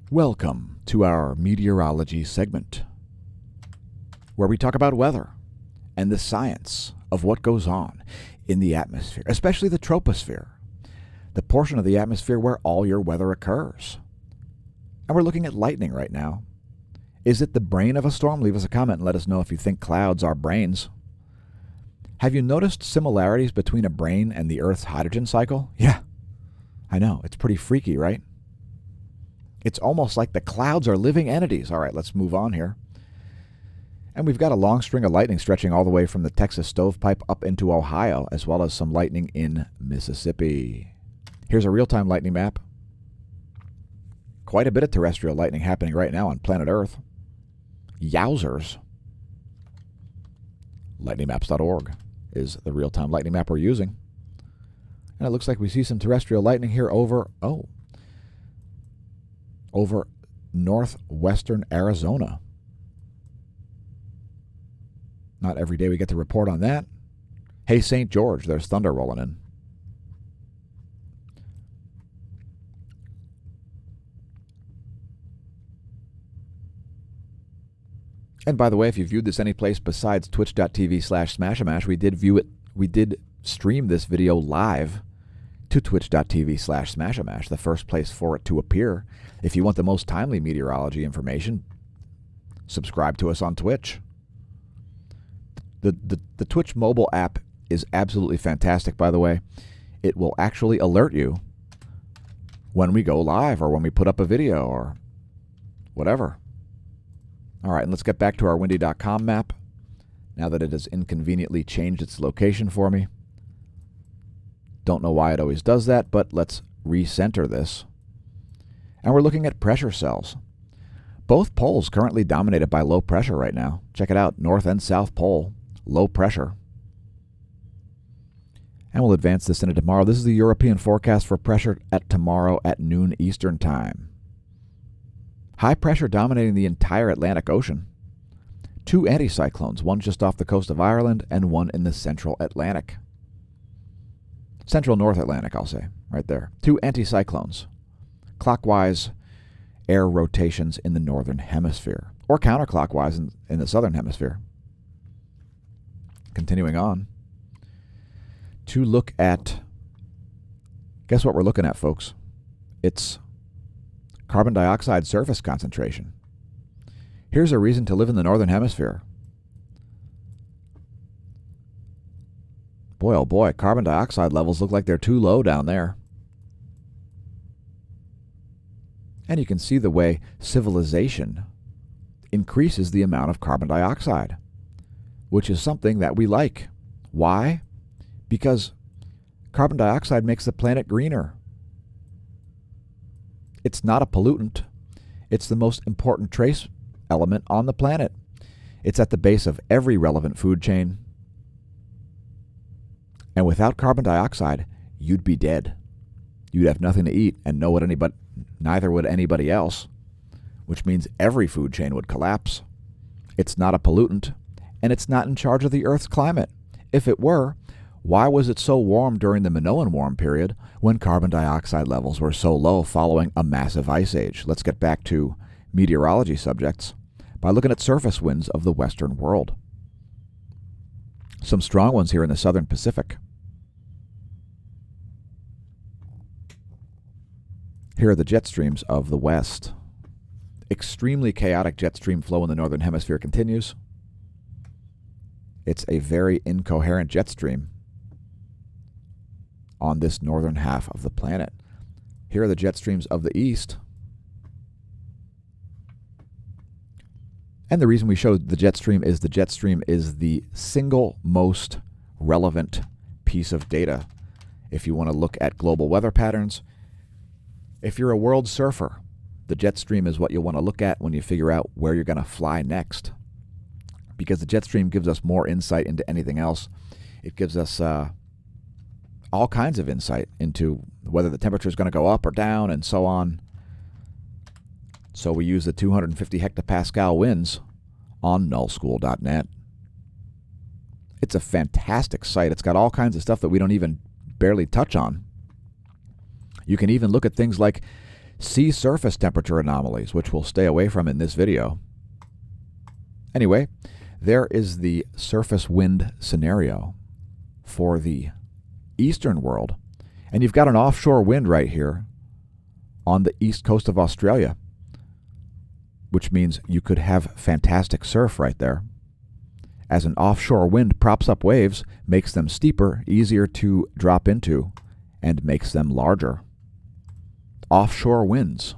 Welcome to our meteorology segment, where we talk about weather and the science of what goes on in the atmosphere, especially the troposphere, the portion of the atmosphere where all your weather occurs. And we're looking at lightning right now. Is it the brain of a storm? Leave us a comment and let us know if you think clouds are brains. Have you noticed similarities between a brain and the Earth's hydrogen cycle? Yeah, I know. It's pretty freaky, right? It's almost like the clouds are living entities. All right, let's move on here. And we've got a long string of lightning stretching all the way from the Texas stovepipe up into Ohio, as well as some lightning in Mississippi. Here's a real-time lightning map. Quite a bit of terrestrial lightning happening right now on planet Earth. Yowzers. Lightningmaps.org is the real-time lightning map we're using. And it looks like we see some terrestrial lightning here over northwestern Arizona. Not every day we get to report on that. Hey, St. George, there's thunder rolling in. And by the way, if you viewed this any place besides twitch.tv/smashamash, we did stream this video live to twitch.tv/smashamash, the first place for it to appear. If you want the most timely meteorology information, subscribe to us on Twitch. The Twitch mobile app is absolutely fantastic, by the way. It will actually alert you when we go live or when we put up a video or whatever. All right, and let's get back to our windy.com map now that it has inconveniently changed its location for me. Don't know why it always does that, but let's recenter this. And we're looking at pressure cells. Both poles currently dominated by low pressure right now. Check it out, north and south pole, low pressure. And we'll advance this into tomorrow. This is the European forecast for pressure at tomorrow at noon Eastern Time. High pressure dominating the entire Atlantic Ocean. Two anticyclones, one just off the coast of Ireland and one in the central Atlantic. Central North Atlantic, I'll say, right there. Two anticyclones. Clockwise air rotations in the northern hemisphere, or counterclockwise in the southern hemisphere. Continuing on to look at, guess what we're looking at, folks? It's carbon dioxide surface concentration. Here's a reason to live in the northern hemisphere. Boy, oh boy, carbon dioxide levels look like they're too low down there. And you can see the way civilization increases the amount of carbon dioxide, which is something that we like. Why? Because carbon dioxide makes the planet greener. It's not a pollutant. It's the most important trace element on the planet. It's at the base of every relevant food chain. And without carbon dioxide, you'd be dead. You'd have nothing to eat, and neither would anybody else, which means every food chain would collapse. It's not a pollutant, and it's not in charge of the Earth's climate. If it were, why was it so warm during the Minoan warm period when carbon dioxide levels were so low following a massive ice age? Let's get back to meteorology subjects by looking at surface winds of the Western world. Some strong ones here in the southern Pacific. Here are the jet streams of the West. Extremely chaotic jet stream flow in the northern hemisphere continues. It's a very incoherent jet stream on this northern half of the planet. Here are the jet streams of the east. And the reason we showed the jet stream is the single most relevant piece of data if you want to look at global weather patterns. If you're a world surfer, the jet stream is what you'll want to look at when you figure out where you're going to fly next, because the jet stream gives us more insight into anything else. It gives us all kinds of insight into whether the temperature is going to go up or down and so on. So we use the 250 hectopascal winds on nullschool.net. It's a fantastic site. It's got all kinds of stuff that we don't even barely touch on. You can even look at things like sea surface temperature anomalies, which we'll stay away from in this video. Anyway, there is the surface wind scenario for the eastern world. And you've got an offshore wind right here on the east coast of Australia, which means you could have fantastic surf right there, as an offshore wind props up waves, makes them steeper, easier to drop into, and makes them larger. Offshore winds.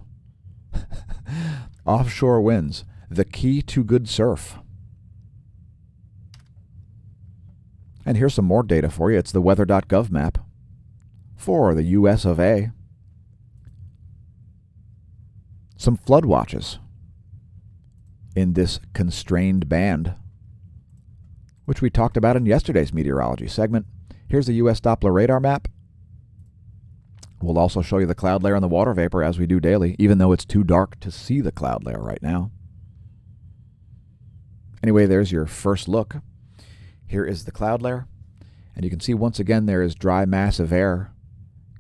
Offshore winds, the key to good surf. And here's some more data for you. It's the weather.gov map for the US of A. Some flood watches in this constrained band, which we talked about in yesterday's meteorology segment. Here's the U.S. Doppler radar map. We'll also show you the cloud layer and the water vapor as we do daily, even though it's too dark to see the cloud layer right now. Anyway, there's your first look. Here is the cloud layer, and you can see once again there is dry mass of air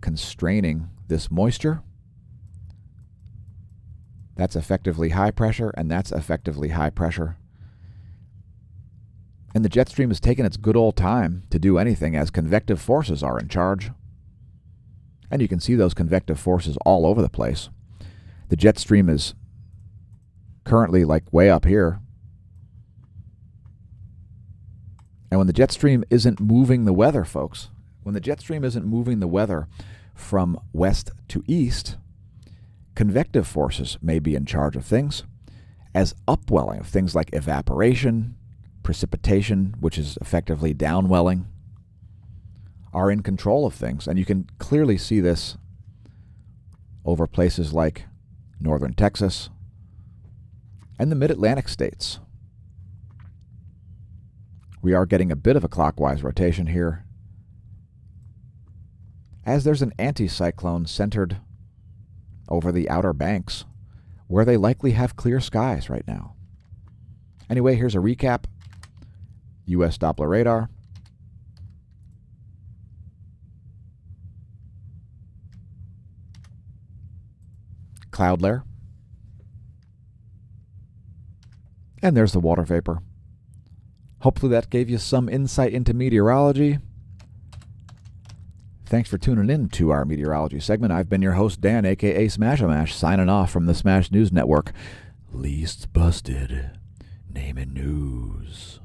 constraining this moisture. That's effectively high pressure, and that's effectively high pressure. And the jet stream has taken its good old time to do anything, as convective forces are in charge. And you can see those convective forces all over the place. The jet stream is currently like way up here. And when the jet stream isn't moving the weather, folks, when the jet stream isn't moving the weather from west to east, convective forces may be in charge of things, as upwelling of things like evaporation, precipitation, which is effectively downwelling, are in control of things. And you can clearly see this over places like northern Texas and the mid-Atlantic states. We are getting a bit of a clockwise rotation here, as there's an anticyclone centered over the Outer Banks, where they likely have clear skies right now. Anyway, here's a recap. U.S. Doppler radar. Cloud layer. And there's the water vapor. Hopefully that gave you some insight into meteorology. Thanks for tuning in to our meteorology segment. I've been your host, Dan, a.k.a. smAsho, signing off from the Smash News Network. Least busted. Naming news.